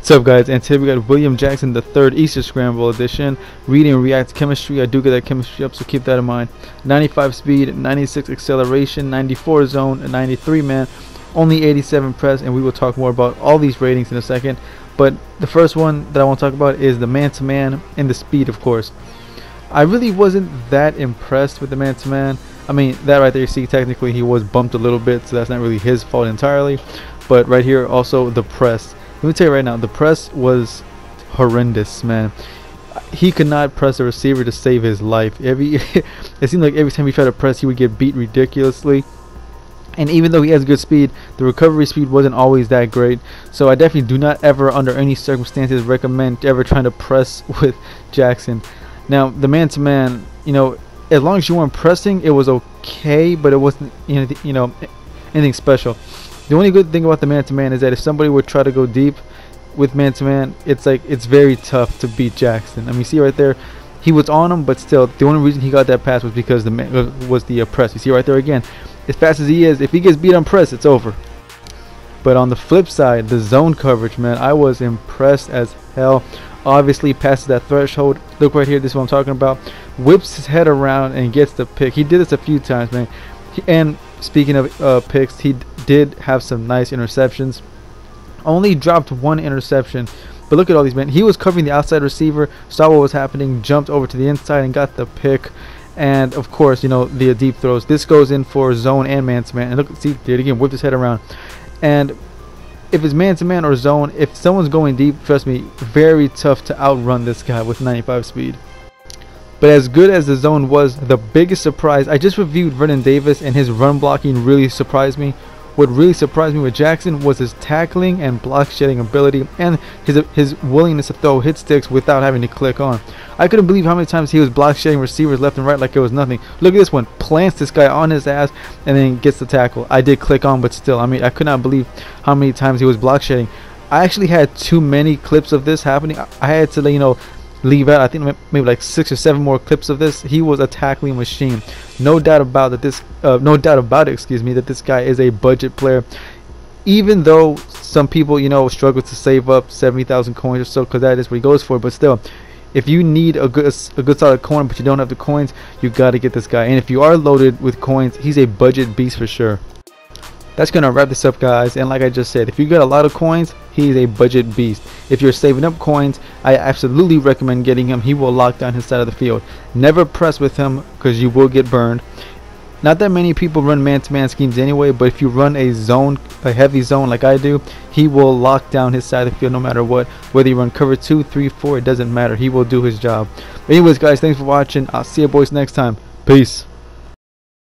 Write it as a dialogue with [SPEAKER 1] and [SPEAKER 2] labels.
[SPEAKER 1] What's up, guys? And today we got William Jackson the third Easter Scramble edition. Reading and react chemistry. I do get that chemistry up, so keep that in mind. 95 speed, 96 acceleration, 94 zone, 93 man, only 87 press, and we will talk more about all these ratings in a second. But the first one that I want to talk about is the man-to-man and the speed, of course. I really wasn't that impressed with the man-to-man. I mean, that right there, you see, technically he was bumped a little bit, so that's not really his fault entirely. But right here, also the press. Let me tell you right now, the press was horrendous, man. He could not press a receiver to save his life. It seemed like every time he tried to press, he would get beat ridiculously. And even though he has good speed, the recovery speed wasn't always that great. So I definitely do not ever, under any circumstances, recommend ever trying to press with Jackson. Now, the man-to-man, you know, as long as you weren't pressing, it was okay, but it wasn't, you know, anything special. The only good thing about the man-to-man is that if somebody would try to go deep with man-to-man, it's very tough to beat Jackson. I mean, see right there, he was on him, but still, the only reason he got that pass was because the press. You see right there again, as fast as he is, if he gets beat on press, it's over. But on the flip side, the zone coverage, man, I was impressed as hell. Obviously passes that threshold. Look right here, this is what I'm talking about. Whips his head around and gets the pick. He did this a few times, man. And speaking of picks, he did have some nice interceptions. Only dropped one interception, but look at all these, man. He was covering the outside receiver, saw what was happening, jumped over to the inside and got the pick. And of course, you know, the deep throws. This goes in for zone and man-to-man. And look, see, did it again, whipped his head around. And if it's man-to-man or zone, if someone's going deep, trust me, very tough to outrun this guy with 95 speed. But as good as the zone was, the biggest surprise, I just reviewed Vernon Davis, and his run blocking really surprised me. What really surprised me with Jackson was his tackling and block shedding ability, and his willingness to throw hit sticks without having to click on. I couldn't believe how many times he was block shedding receivers left and right like it was nothing. Look at this one, plants this guy on his ass and then gets the tackle. I did click on, but still, I mean, I could not believe how many times he was block shedding. I actually had too many clips of this happening. I had to, you know, leave out, I think, maybe like 6 or 7 more clips of this. He was a tackling machine. No doubt about it, that this guy is a budget player. Even though some people, you know, struggle to save up 70,000 coins or so, because that is what he goes for. But still, if you need a good solid coin, but you don't have the coins, you got to get this guy. And if you are loaded with coins, he's a budget beast for sure. That's gonna wrap this up, guys. And like I just said, if you got a lot of coins, he's a budget beast. If you're saving up coins, I absolutely recommend getting him. He will lock down his side of the field. Never press with him, because you will get burned. Not that many people run man-to-man schemes anyway, but if you run a heavy zone like I do, he will lock down his side of the field no matter what. Whether you run cover 2, 3, 4, it doesn't matter. He will do his job. But anyways, guys, thanks for watching. I'll see you boys next time. Peace.